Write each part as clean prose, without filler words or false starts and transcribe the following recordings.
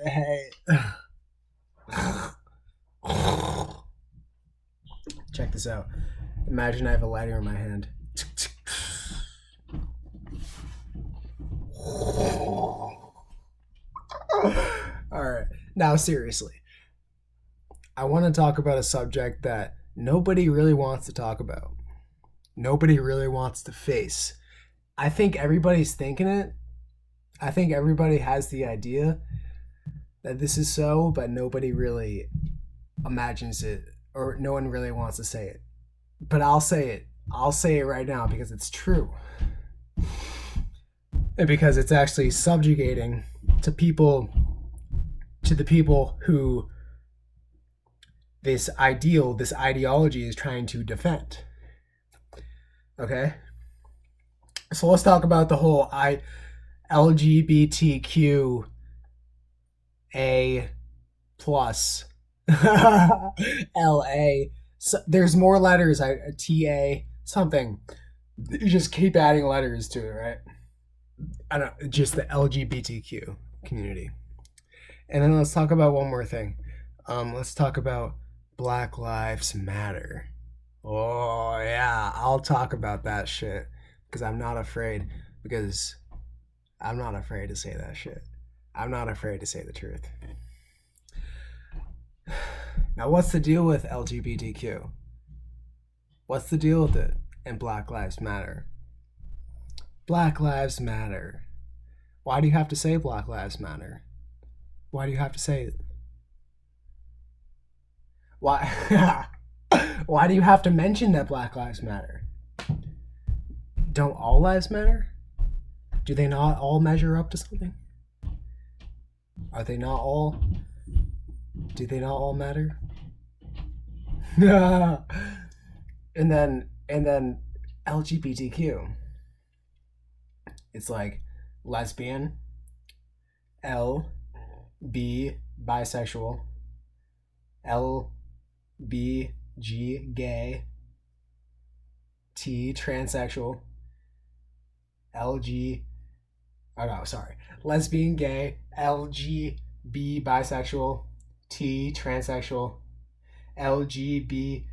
Hey. Check this out. Imagine I have a lighter in my hand. Alright. Now, seriously. I want to talk about a subject that nobody really wants to talk about. Nobody really wants to face. I think everybody's thinking it. I think everybody has the idea that this is so, but nobody really imagines it, or no one really wants to say it. But I'll say it. I'll say it right now because it's true. And because it's actually subjugating to people, to the people who this ideology is trying to defend. Okay? So let's talk about the whole LGBTQA plus LA. So there's more letters. TA something. You just keep adding letters to it, right? I don't. Just the LGBTQ community. And then let's talk about one more thing. Let's talk about Black Lives Matter. Oh yeah, I'll talk about that shit because I'm not afraid. Because I'm not afraid to say that shit. I'm not afraid to say the truth. Now, what's the deal with LGBTQ? What's the deal with it? And Black Lives Matter. Black Lives Matter. Why do you have to say Black Lives Matter? Why do you have to say it? Why? Why do you have to mention that Black Lives Matter? Don't all lives matter? Do they not all measure up to something? Are they not all? Do they not all matter? and then LGBTQ. It's like lesbian, L, B, bisexual, L, B, G, gay, T, transsexual, LG, oh no, sorry, lesbian, gay, LG, B, bisexual, T, transsexual, LGBTQ,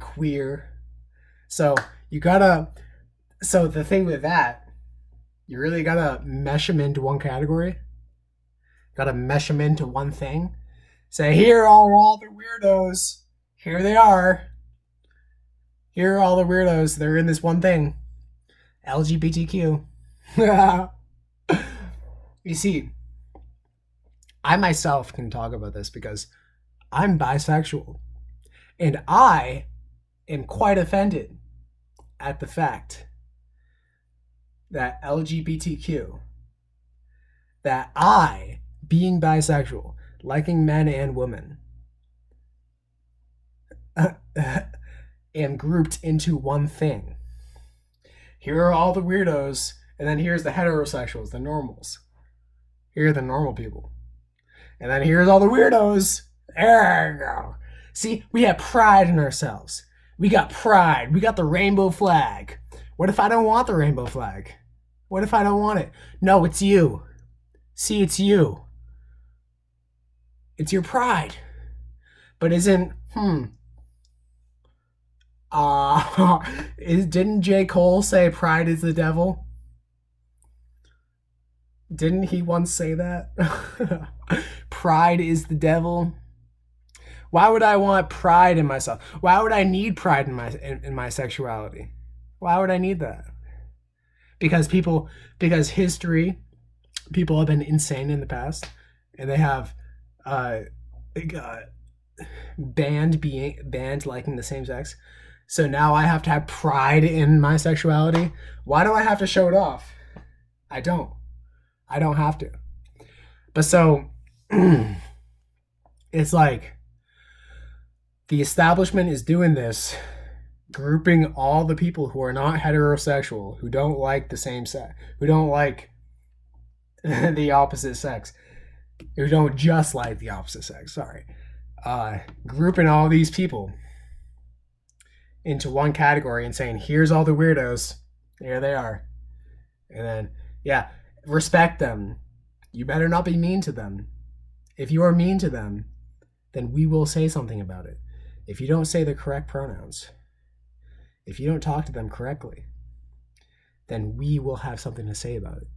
queer. So you gotta, so the thing with that, you really gotta mesh them into one category. Gotta mesh them into one thing. Say, here are all the weirdos. Here they are. Here are all the weirdos. They're in this one thing. LGBTQ. You see, I myself can talk about this because I'm bisexual. And I am quite offended at the fact that LGBTQ, that I, being bisexual, liking men and women, am grouped into one thing. Here are all the weirdos, and then here's the heterosexuals, the normals. Here are the normal people. And then here's all the weirdos. There you go. See, we have pride in ourselves. We got pride. We got the rainbow flag. What if I don't want the rainbow flag? What if I don't want it? No, it's you. See, it's you. It's your pride. But isn't, didn't J. Cole say pride is the devil? Didn't he once say that? Pride is the devil. Why would I want pride in myself? Why would I need pride in my sexuality? Why would I need that? Because history, people have been insane in the past, and they have banned liking the same sex. So now I have to have pride in my sexuality. Why do I have to show it off? I don't have to. But so it's like the establishment is doing this, grouping all the people who are not heterosexual, who don't like the same sex, who don't like the opposite sex, who don't just like the opposite sex, sorry. Grouping all these people into one category and saying, here's all the weirdos, there they are. And then, yeah, respect them. You better not be mean to them. If you are mean to them, then we will say something about it. If you don't say the correct pronouns, if you don't talk to them correctly, then we will have something to say about it.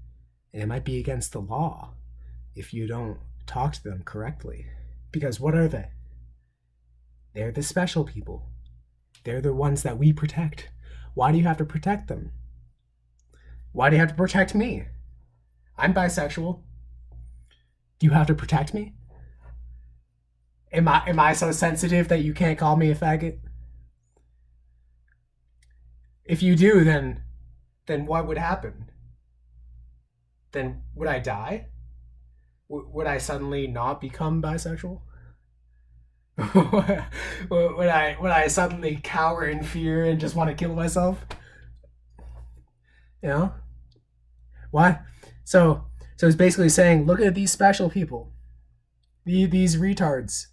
And it might be against the law if you don't talk to them correctly. Because what are they? They're the special people. They're the ones that we protect. Why do you have to protect them? Why do you have to protect me? I'm bisexual. Do you have to protect me? Am I so sensitive that you can't call me a faggot? If you do, then what would happen? Then would I die? Would I suddenly not become bisexual? would I suddenly cower in fear and just want to kill myself? You know? Why? So it's basically saying, look at these special people. These retards.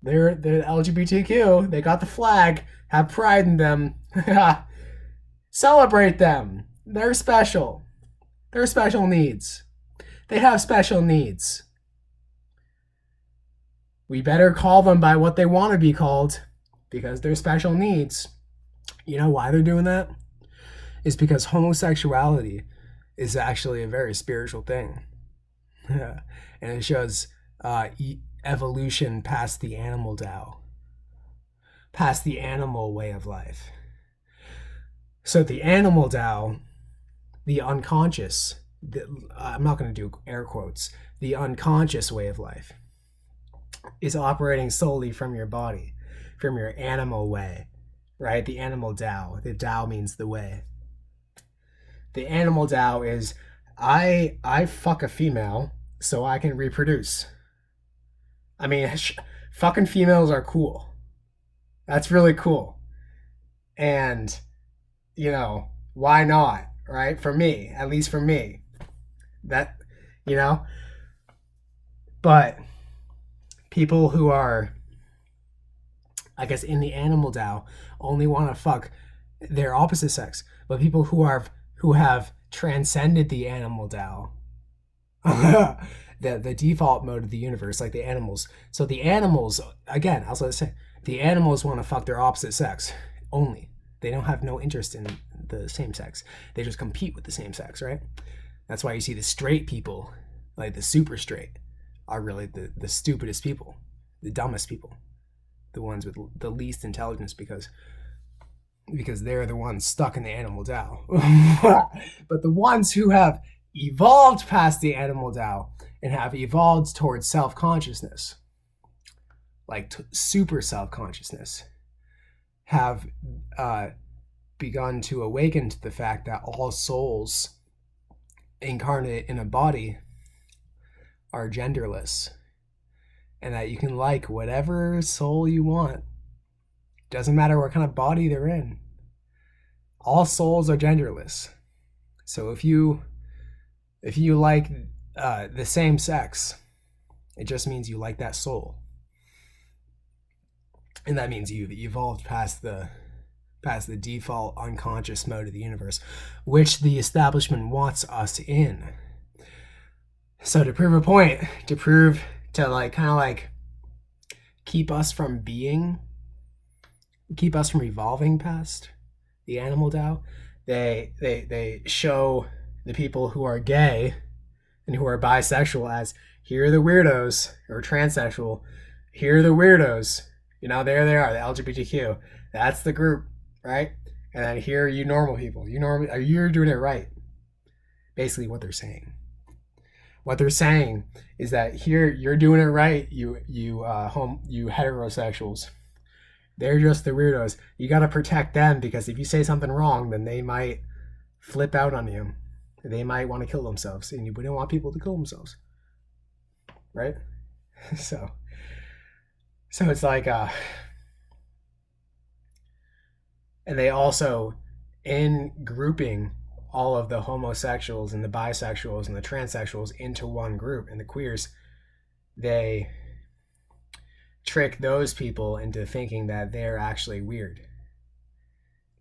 They're LGBTQ. They got the flag. Have pride in them. Celebrate them. They're special. They're special needs. They have special needs. We better call them by what they want to be called because they're special needs. You know why they're doing that? It's because homosexuality is actually a very spiritual thing. And it shows evolution past the animal Tao, past the animal way of life. So the animal Tao, the unconscious, I'm not going to do air quotes, the unconscious way of life is operating solely from your body, from your animal way, right? The animal Tao. The Tao means the way. The animal Tao is I fuck a female so I can reproduce. I mean, fucking females are cool. That's really cool. And, you know, why not, right? For me, at least for me. That, you know? But people who are, I guess, in the animal Tao only want to fuck their opposite sex. But people who have transcended the animal Tao, the default mode of the universe, like the animals. So the animals, again, I was going to say, the animals want to fuck their opposite sex only. They don't have no interest in the same sex. They just compete with the same sex, right? That's why you see the straight people, like the super straight, are really the stupidest people, the dumbest people, the ones with the least intelligence because they're the ones stuck in the animal Tao. But the ones who have evolved past the animal Tao and have evolved towards self-consciousness, like super self-consciousness, have begun to awaken to the fact that all souls incarnate in a body are genderless and that you can like whatever soul you want. Doesn't matter what kind of body they're in. All souls are genderless. So if you like the same sex, it just means you like that soul. And that means you've evolved past the default unconscious mode of the universe, which the establishment wants us in. So to prove a point, to like kind of like keep us from evolving past the animal Tao, they show the people who are gay and who are bisexual as, here are the weirdos, or transsexual, here are the weirdos. You know, there they are, the LGBTQ. That's the group, right? And then here are you normal people. You're doing it right. Basically what they're saying. What they're saying is that here you're doing it right, you heterosexuals. They're just the weirdos. You got to protect them because if you say something wrong, then they might flip out on you. They might want to kill themselves, and we don't want people to kill themselves, right? So it's like, and they also, in grouping all of the homosexuals and the bisexuals and the transsexuals into one group, and the queers, they trick those people into thinking that they're actually weird,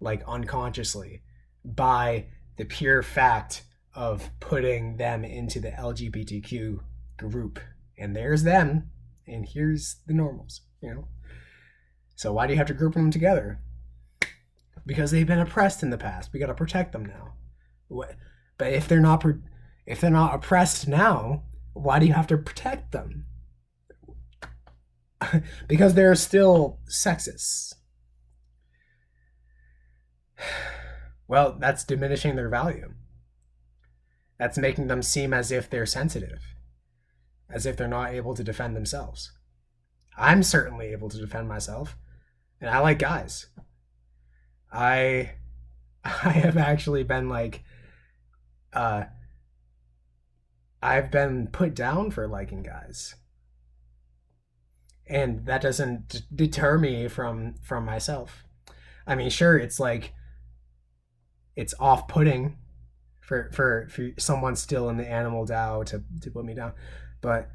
like unconsciously, by the pure fact of putting them into the LGBTQ group. And there's them, and here's the normals, So why do you have to group them together? Because they've been oppressed in the past. We got to protect them now. But if they're not oppressed now, why do you have to protect them? Because they're still sexists. Well, that's diminishing their value. That's making them seem as if they're sensitive, as if they're not able to defend themselves. I'm certainly able to defend myself, and I like guys. I have actually been I've been put down for liking guys, and that doesn't deter me from myself. I mean, sure, it's off-putting for someone still in the animal Tao to put me down, but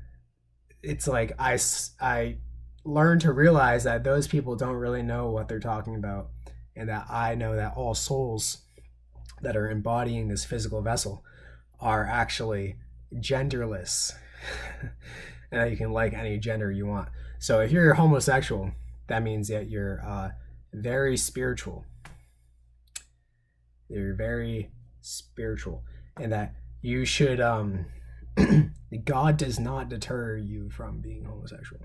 it's I learned to realize that those people don't really know what they're talking about, and that I know that all souls that are embodying this physical vessel are actually genderless, and that you can like any gender you want. So if you're homosexual, that means that you're very spiritual. You're very spiritual, and that you should God does not deter you from being homosexual.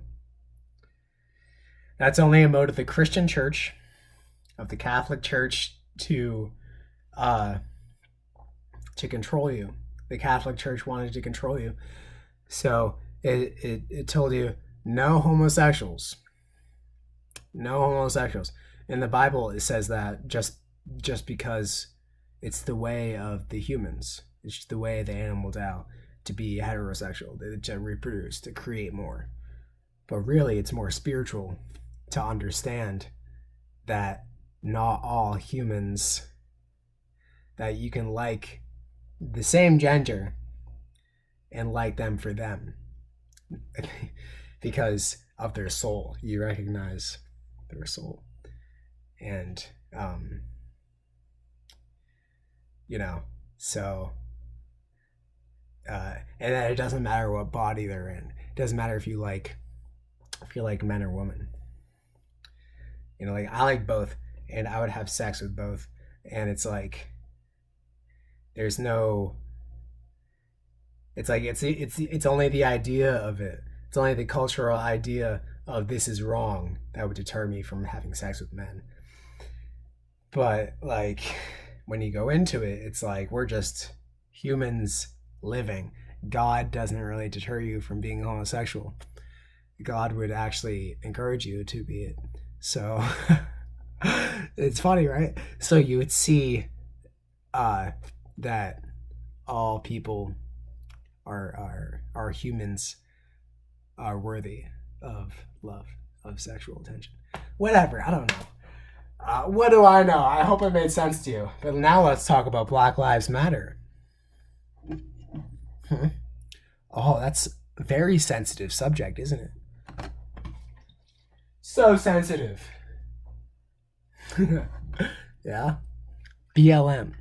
That's only a mode of the Christian church, of the Catholic Church, to control you. The Catholic Church wanted to control you, so it told you no homosexuals. No homosexuals. In the Bible, it says that just because it's the way of the humans, it's just the way of the animal Tao to be heterosexual, to reproduce, to create more. But really, it's more spiritual to understand that not all humans, that you can like the same gender and like them for them because of their soul. You recognize their soul, and so and that it doesn't matter what body they're in. It doesn't matter if you like men or women. I like both, and I would have sex with both, and it's there's no, it's only the idea of it. It's only the cultural idea of this is wrong that would deter me from having sex with men. But when you go into it, it's we're just humans living. God doesn't really deter you from being homosexual. God would actually encourage you to be it. So it's funny, right? So you would see that all people are humans, are worthy of love, of sexual attention. Whatever, I don't know. What do I know? I hope it made sense to you. But now let's talk about Black Lives Matter. Oh, that's a very sensitive subject, isn't it? So sensitive. Yeah. BLM.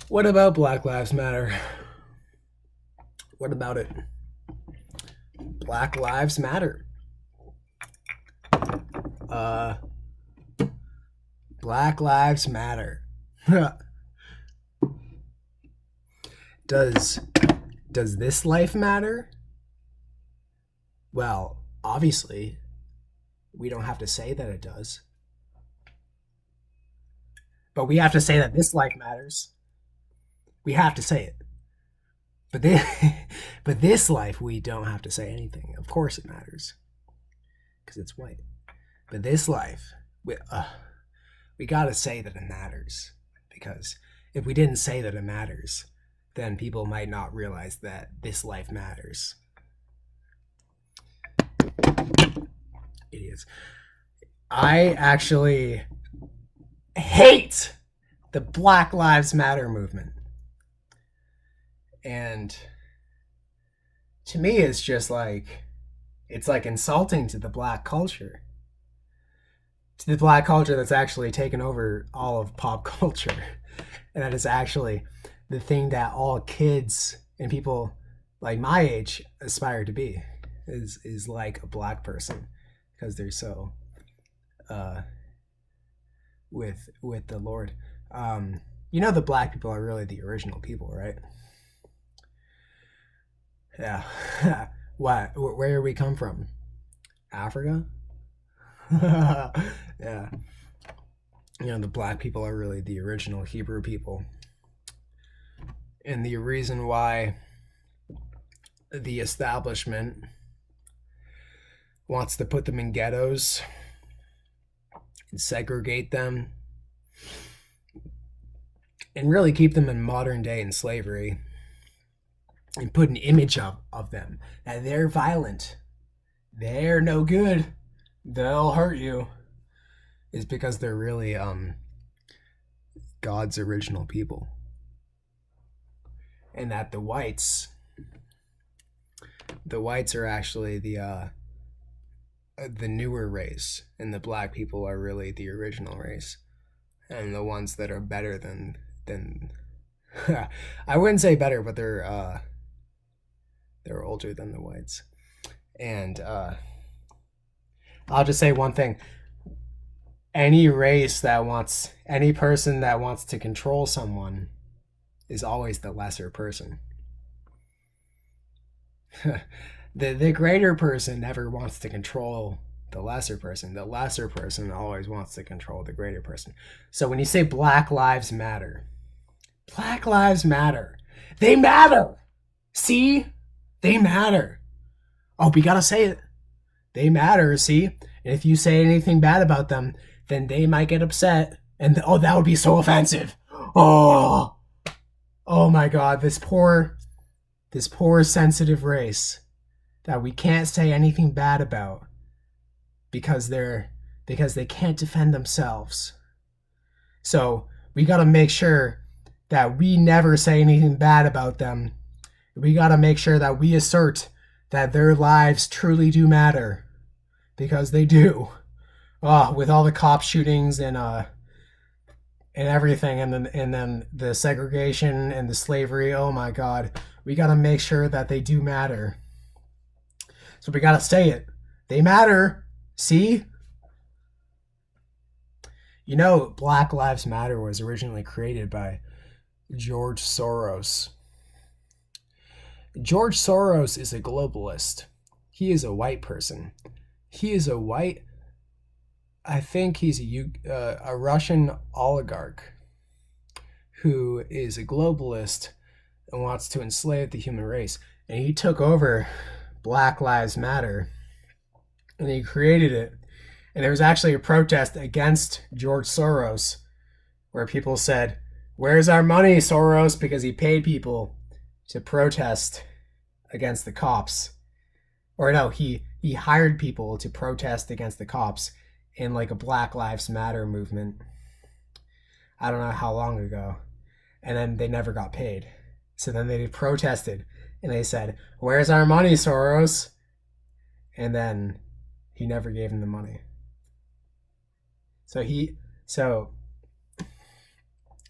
What about Black Lives Matter? What about it? Black Lives Matter. Black Lives Matter. Does this life matter? Well, obviously, we don't have to say that it does. But we have to say that this life matters. We have to say it. But this life, we don't have to say anything. Of course it matters, because it's white. But this life, we gotta say that it matters, because if we didn't say that it matters, then people might not realize that this life matters. Idiots. I actually hate the Black Lives Matter movement. And to me, it's just it's insulting to the black culture. to the black culture that's actually taken over all of pop culture. And that is actually the thing that all kids and people like my age aspire to be, is like a black person, because they're so with the Lord. The black people are really the original people, right? Yeah. What? Where we come from? Africa? Yeah. The black people are really the original Hebrew people. And the reason why the establishment wants to put them in ghettos and segregate them and really keep them in modern day in slavery and put an image of them that they're violent, they're no good, they'll hurt you, is because they're really God's original people. And that the whites are actually the newer race, and the black people are really the original race, and the ones that are better than I wouldn't say better, but they're older than the whites. And I'll just say one thing: any person that wants to control someone is always the lesser person. The greater person never wants to control the lesser person. The lesser person always wants to control the greater person. So when you say Black Lives Matter, Black Lives Matter. They matter. See? They matter. Oh, we gotta say it. They matter, see? And if you say anything bad about them, then they might get upset. And that would be so offensive. Oh my God, this poor sensitive race that we can't say anything bad about because they can't defend themselves. So we got to make sure that we never say anything bad about them. We got to make sure that we assert that their lives truly do matter, because they do. With all the cop shootings and everything, and then the segregation and the slavery, oh my God, we got to make sure that they do matter. So we got to say it. They matter. See? Black Lives Matter was originally created by George Soros. George Soros is a globalist. He is a white person. I think he's a Russian oligarch who is a globalist and wants to enslave the human race. And he took over Black Lives Matter and he created it. And there was actually a protest against George Soros where people said, "Where's our money, Soros?" Because he paid people to protest against the cops. Or no, he hired people to protest against the cops in like a Black Lives Matter movement. I don't know how long ago. And then they never got paid. So then they protested and they said, "Where's our money, Soros?" And then he never gave them the money. So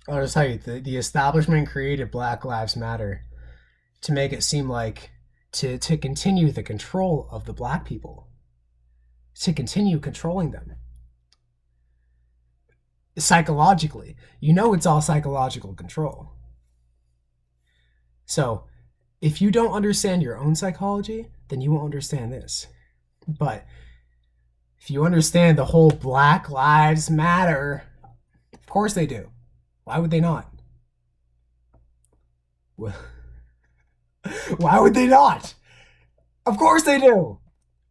I'll just tell you, the establishment created Black Lives Matter to make it seem like to continue the control of the black people, to continue controlling them psychologically. It's all psychological control. So if you don't understand your own psychology, then you won't understand this. But if you understand the whole Black Lives Matter, of course they do. Why would they not? Why would they not? Of course they do.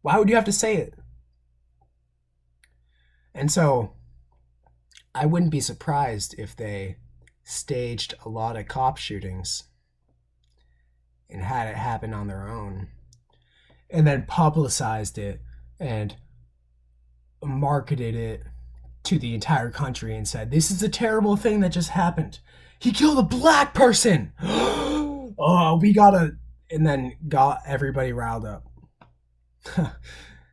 Why would you have to say it? And so I wouldn't be surprised if they staged a lot of cop shootings and had it happen on their own, and then publicized it and marketed it to the entire country and said, "This is a terrible thing that just happened. He killed a black person." Oh, we gotta, and then got everybody riled up.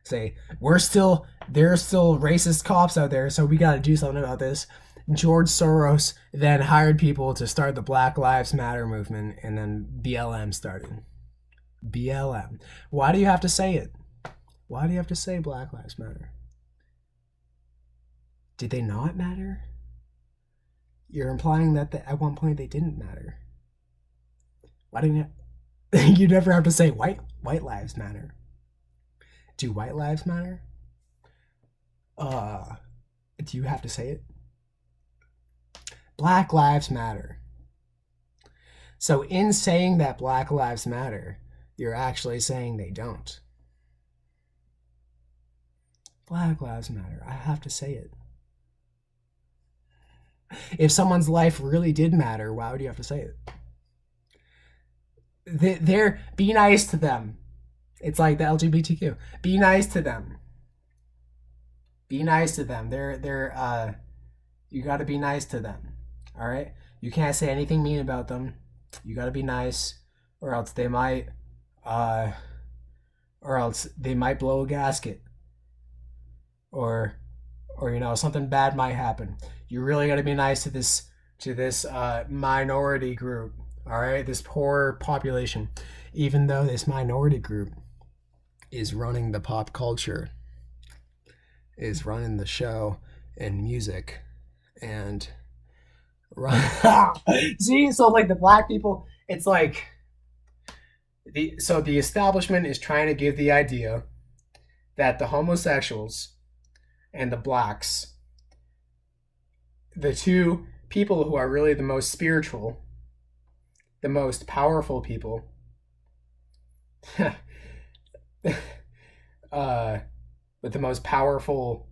Say, there's still racist cops out there, so we got to do something about this. George Soros then hired people to start the Black Lives Matter movement, and then BLM started. BLM. Why do you have to say it? Why do you have to say Black Lives Matter? Did they not matter? You're implying that at one point they didn't matter. Why didn't you? You never have to say white lives matter. Do white lives matter? Do you have to say it? Black lives matter. So in saying that Black lives matter, you're actually saying they don't. Black lives matter. I have to say it. If someone's life really did matter, why would you have to say it? Be nice to them. It's like the LGBTQ. Be nice to them. Be nice to them. You got to be nice to them. All right? You can't say anything mean about them. You got to be nice, or else they might blow a gasket. Or something bad might happen. You really got to be nice to this minority group. All right? This poor population. Even though this minority group is running the pop culture, is running the show and music, and see, so like the black people, it's like the establishment is trying to give the idea that the homosexuals and the blacks, the two people who are really the most spiritual, the most powerful people, with the most powerful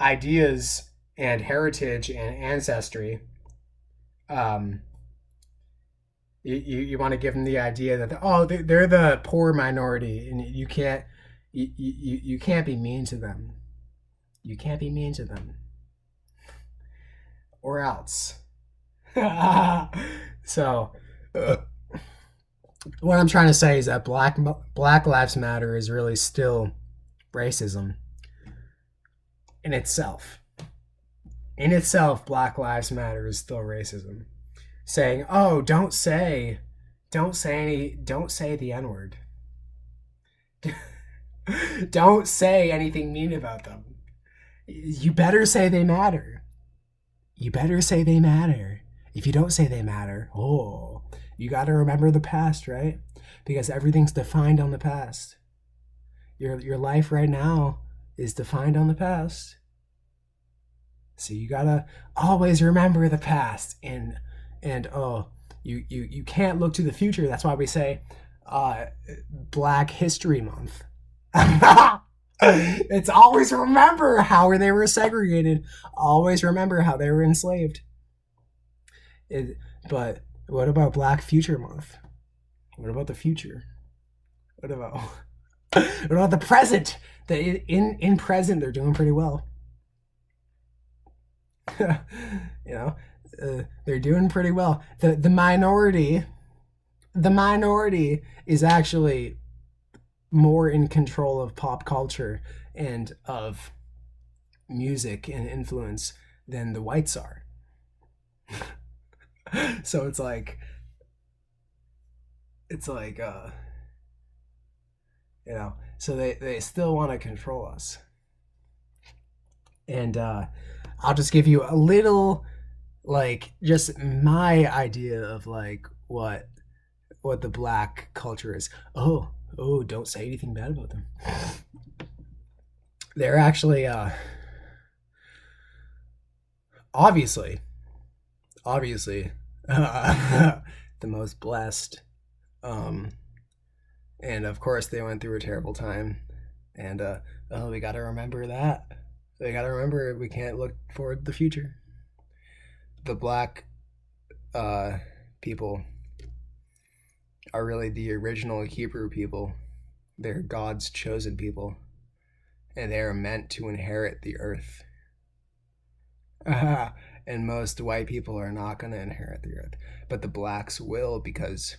ideas and heritage and ancestry, you want to give them the idea that they're the poor minority, and you can't be mean to them. You can't be mean to them, or else. So what I'm trying to say is that Black Lives Matter is really still racism in itself. In itself, Black Lives Matter is still racism. Saying, "Oh, don't say the N-word. Don't say anything mean about them. You better say they matter. You better say they matter. If you don't say they matter, you got to remember the past, right? Because everything's defined on the past. Your life right now is defined on the past. So you got to always remember the past, and you can't look to the future. That's why we say Black History Month. It's always remember how they were segregated. Always remember how they were enslaved. But what about Black Future Month? What about the future? What about the present? In present, they're doing pretty well. They're doing pretty well. The minority is actually more in control of pop culture and of music and influence than the whites are. So it's like so they still want to control us. And I'll just give you a little, just my idea of what the black culture is. Oh, don't say anything bad about them. They're actually obviously the most blessed, and of course they went through a terrible time, and we got to remember that. They got to remember we can't look forward to the future. The black people are really the original Hebrew people. They're God's chosen people, and they are meant to inherit the earth. And most white people are not going to inherit the earth, but the blacks will, because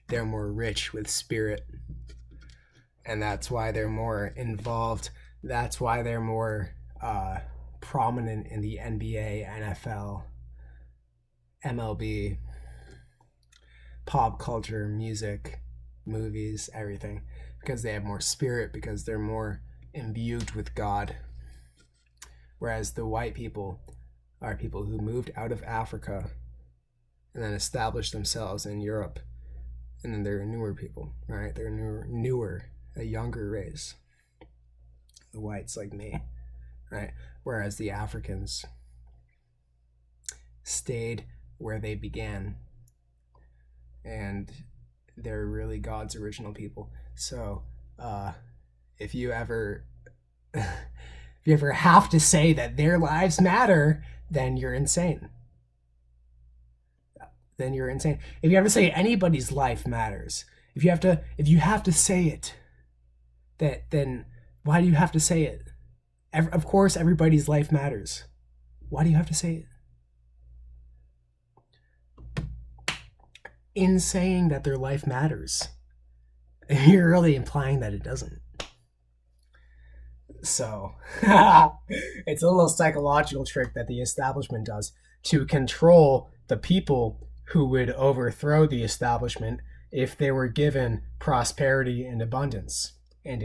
they're more rich with spirit, and that's why they're more involved. That's why they're more prominent in the NBA, NFL, MLB, pop culture, music, movies, everything, because they have more spirit, because they're more imbued with God. Whereas the white people are people who moved out of Africa and then established themselves in Europe, and then they're newer people, right? They're newer, a younger race. The whites like me, right? Whereas the Africans stayed where they began, and they're really God's original people. So if you ever have to say that their lives matter, then you're insane. Then you're insane. If you ever say anybody's life matters, if you have to say it, then why do you have to say it? Of course, everybody's life matters. Why do you have to say it? In saying that their life matters, you're really implying that it doesn't. So, it's a little psychological trick that the establishment does to control the people who would overthrow the establishment if they were given prosperity and abundance and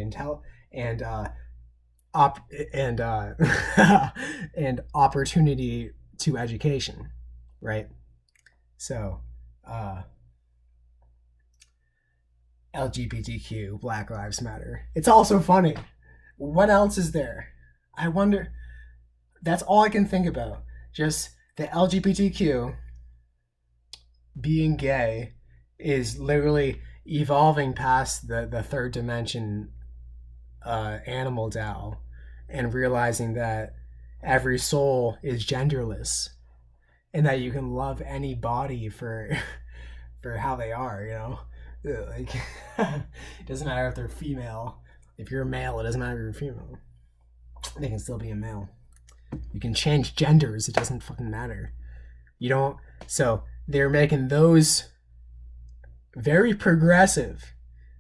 and opportunity to education, right? So, LGBTQ, Black Lives Matter. It's also funny. What else is there? I wonder. That's all I can think about. Just the LGBTQ being gay is literally evolving past the third dimension animal Tao and realizing that every soul is genderless and that you can love any body for how they are, you know? Like, it doesn't matter if they're female. If you're a male, it doesn't matter if you're female. They can still be a male. You can change genders. It doesn't fucking matter. You don't. So they're making those very progressive,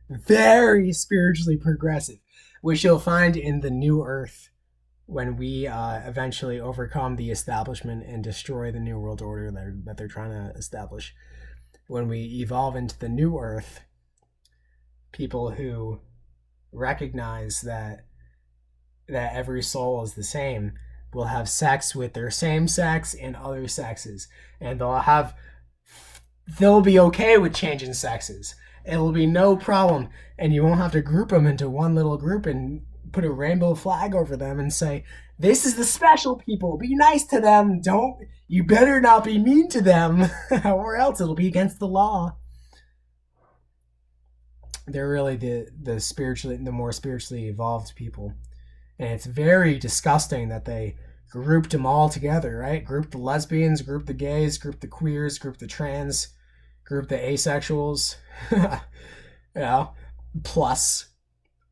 very spiritually progressive, which you'll find in the new earth when we eventually overcome the establishment and destroy the new world order that they're trying to establish. When we evolve into the new earth, people who recognize that every soul is the same will have sex with their same sex and other sexes, and they'll be okay with changing sexes. It will be no problem, and you won't have to group them into one little group and put a rainbow flag over them and say, this is the special people, be nice to them, you better not be mean to them or else it'll be against the law. They're really the more spiritually evolved people. And it's very disgusting that they grouped them all together, right? Grouped the lesbians, grouped the gays, grouped the queers, grouped the trans, grouped the asexuals, plus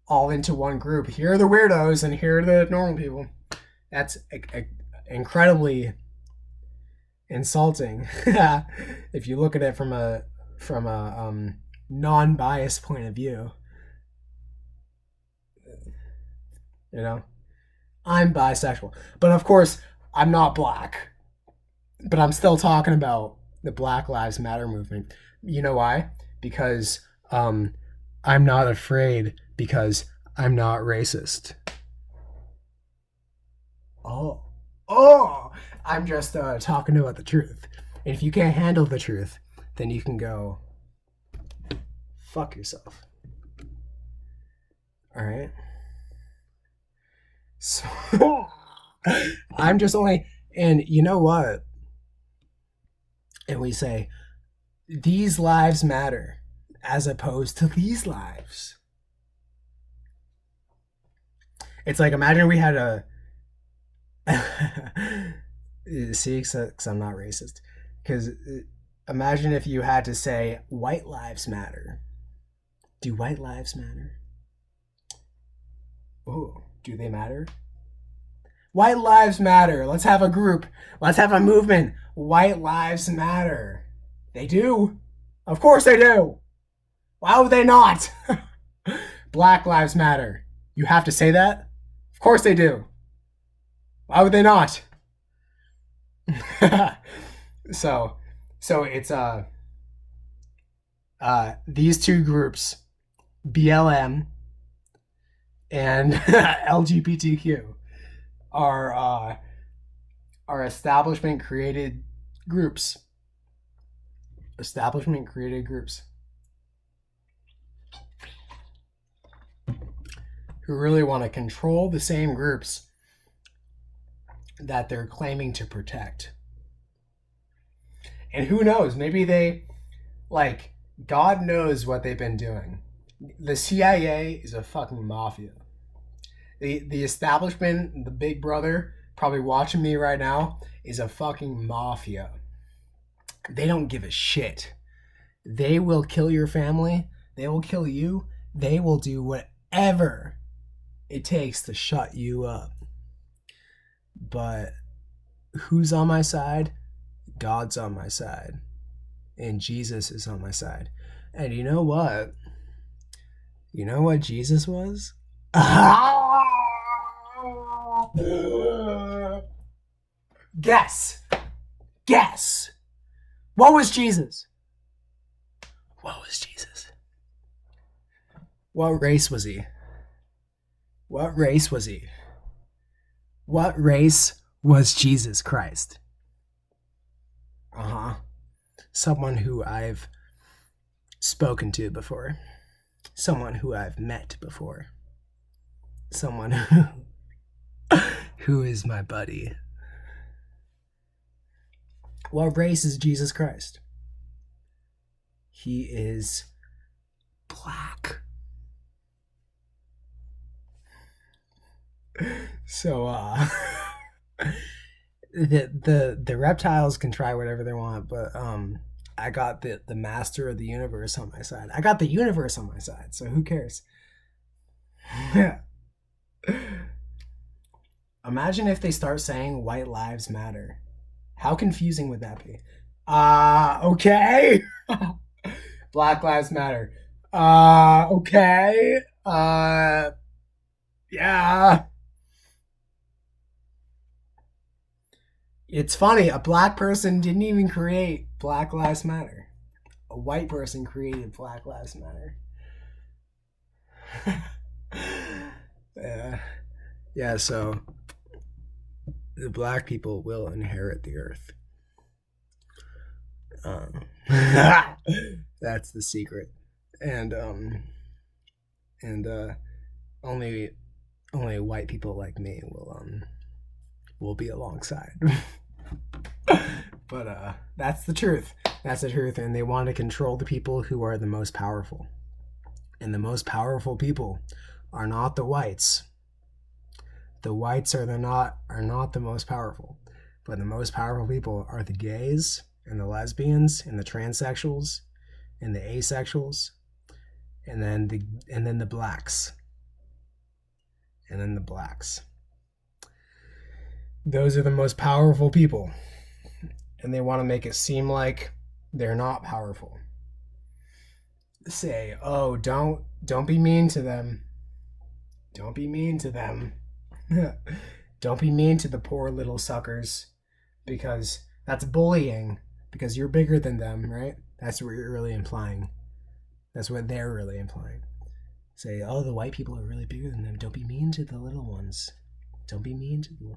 all into one group. Here are the weirdos and here are the normal people. That's incredibly insulting if you look at it from a non-biased point of view. You know, I'm bisexual, but of course I'm not black, but I'm still talking about the Black Lives Matter movement. You know why? Because I'm not afraid, because I'm not racist. I'm just talking about the truth. And if you can't handle the truth, then you can go fuck yourself. All right? So I'm just only, and you know what? And we say, these lives matter as opposed to these lives. It's like, imagine we had a see, because I'm not racist, because imagine if you had to say white lives matter. Do white lives matter? Oh, do they matter? White lives matter. Let's have a group. Let's have a movement. White lives matter. They do. Of course they do. Why would they not? Black Lives Matter. You have to say that? Of course they do. Why would they not? so it's these two groups, BLM and LGBTQ, are establishment created groups. Establishment created groups who really want to control the same groups that they're claiming to protect. And who knows, maybe they, like, God knows what they've been doing. The CIA is a fucking mafia. The establishment, the big brother, probably watching me right now, is a fucking mafia. They don't give a shit. They will kill your family. They will kill you. They will do whatever it takes to shut you up. But who's on my side? God's on my side. And Jesus is on my side. And you know what? You know what Jesus was? Guess. Guess. What was Jesus? What was Jesus? What race was he? What race was he? What race was Jesus Christ? Someone who I've spoken to before. Someone who I've met before. Someone who is my buddy. What race is Jesus Christ? He is black. So the reptiles can try whatever they want, but I got the master of the universe on my side. I got the universe on my side, so who cares? Imagine if they start saying white lives matter. How confusing would that be? Okay. Black lives matter. Okay. Yeah. It's funny, a black person didn't even create Black Lives Matter. A white person created Black Lives Matter. Yeah, so the black people will inherit the earth. That's the secret. And only white people like me will be alongside. But that's the truth. That's the truth. And they want to control the people who are the most powerful. And the most powerful people are not the whites. The whites are not the most powerful. But the most powerful people are the gays and the lesbians and the transsexuals and the asexuals and then the blacks. And then the blacks. Those are the most powerful people. And they want to make it seem like they're not powerful. Say, oh, don't be mean to them. Don't be mean to them. Don't be mean to the poor little suckers, because that's bullying, because you're bigger than them, right? That's what you're really implying. That's what they're really implying. Say, oh, the white people are really bigger than them. Don't be mean to the little ones. Don't be mean to them.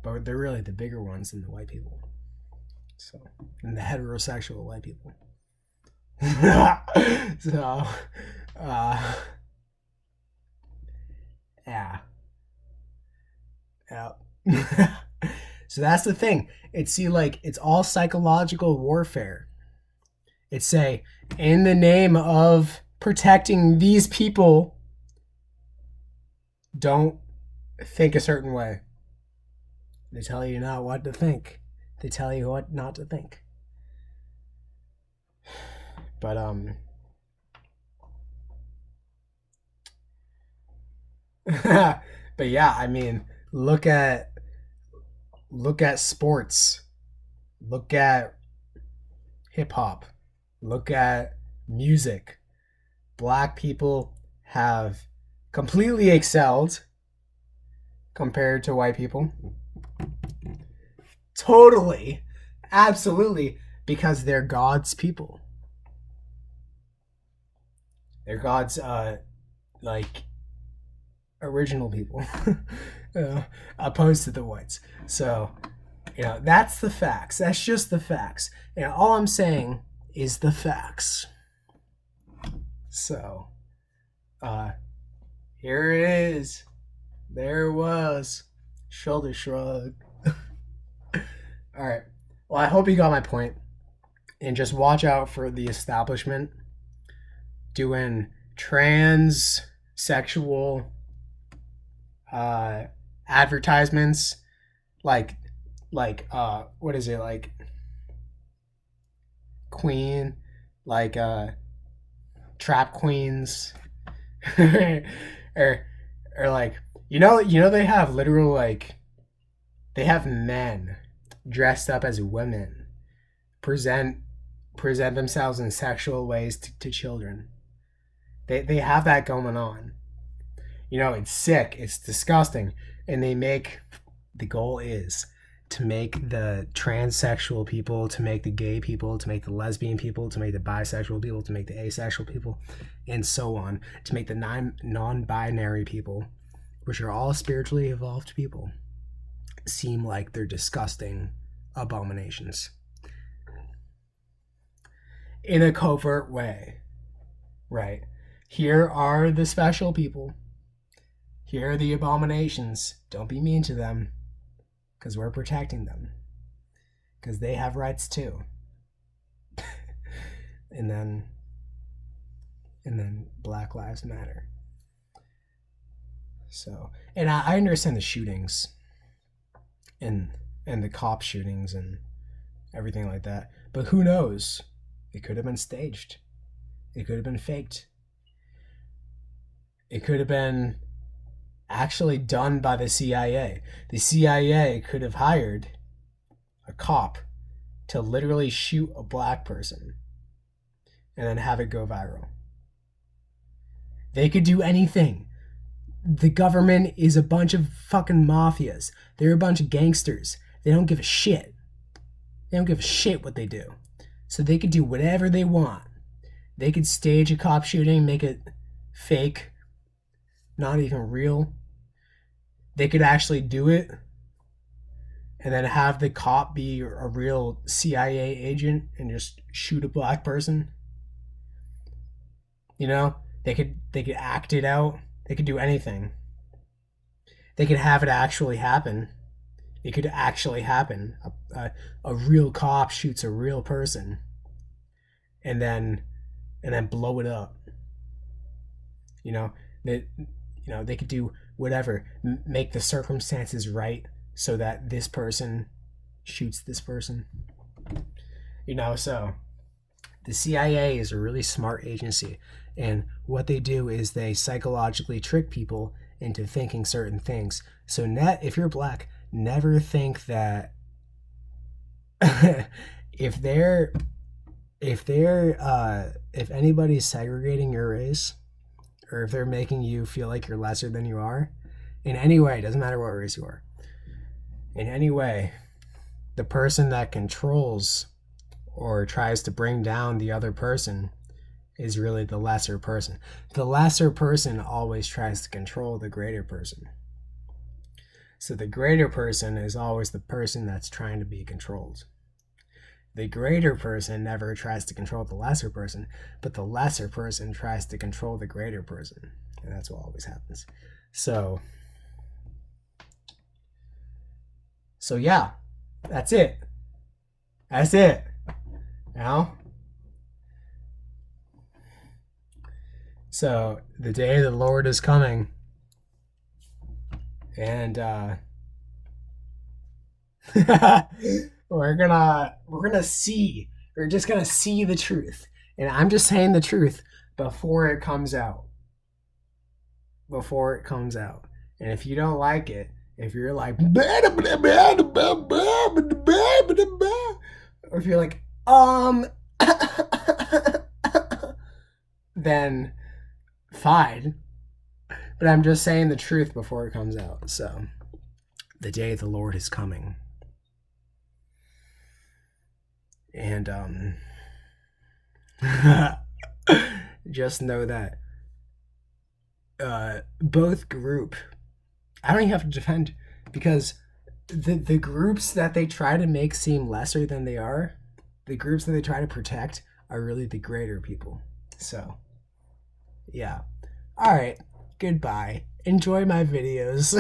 But they're really the bigger ones than the white people. So, and the heterosexual white people. So, yeah. So that's the thing. It's all psychological warfare. It's say, in the name of protecting these people, don't think a certain way. They tell you not what to think. They tell you what not to think. But but yeah, I mean, look at sports. Look at hip hop. Look at music. Black people have completely excelled compared to white people. Totally. Absolutely. Because they're God's people. They're God's, original people. Opposed to the whites. So, that's the facts. That's just the facts. All I'm saying is the facts. So, here it is. There it was. Shoulder shrug. All right. Well, I hope you got my point. And just watch out for the establishment doing transsexual advertisements, like what is it, like Queen, like trap queens, or like they have literal, like, they have men dressed up as women present themselves in sexual ways to children. They have that going on. It's sick, it's disgusting, and the goal is to make the transsexual people, to make the gay people, to make the lesbian people, to make the bisexual people, to make the asexual people, and so on, to make the non-binary people, which are all spiritually evolved people, seem like they're disgusting abominations in a covert way, right? Here are the special people. Here are the abominations. Don't be mean to them, because we're protecting them, because they have rights too. and then Black Lives Matter. So, and I understand the shootings and the cop shootings and everything like that, but who knows? It could have been staged. It could have been faked. It could have been actually done by the CIA. The CIA could have hired a cop to literally shoot a black person and then have it go viral. They could do anything. The government is a bunch of fucking mafias. They're a bunch of gangsters. They don't give a shit. They don't give a shit what they do. So they could do whatever they want. They could stage a cop shooting, make it fake, not even real. They could actually do it and then have the cop be a real CIA agent and just shoot a black person. They could act it out. They could do anything. They could have it actually happen. It could actually happen. A real cop shoots a real person and then blow it up. They could do whatever, make the circumstances right so that this person shoots this person. So the CIA is a really smart agency, and what they do is they psychologically trick people into thinking certain things. So if you're black, never think that if anybody's segregating your race, or if they're making you feel like you're lesser than you are, in any way, it doesn't matter what race you are, in any way, the person that controls or tries to bring down the other person is really the lesser person. The lesser person always tries to control the greater person. So the greater person is always the person that's trying to be controlled. The greater person never tries to control the lesser person, but the lesser person tries to control the greater person. And that's what always happens. So yeah, that's it. That's it. So the day of the Lord is coming. And we're just gonna see the truth. And I'm just saying the truth before it comes out. And if you don't like it, if you're like, or if you're like, then fine. But I'm just saying the truth before it comes out. So, the day of the Lord is coming. And just know that both group, I don't even have to defend, because the groups that they try to make seem lesser than they are, the groups that they try to protect are really the greater people. So, yeah. All right. Goodbye. Enjoy my videos.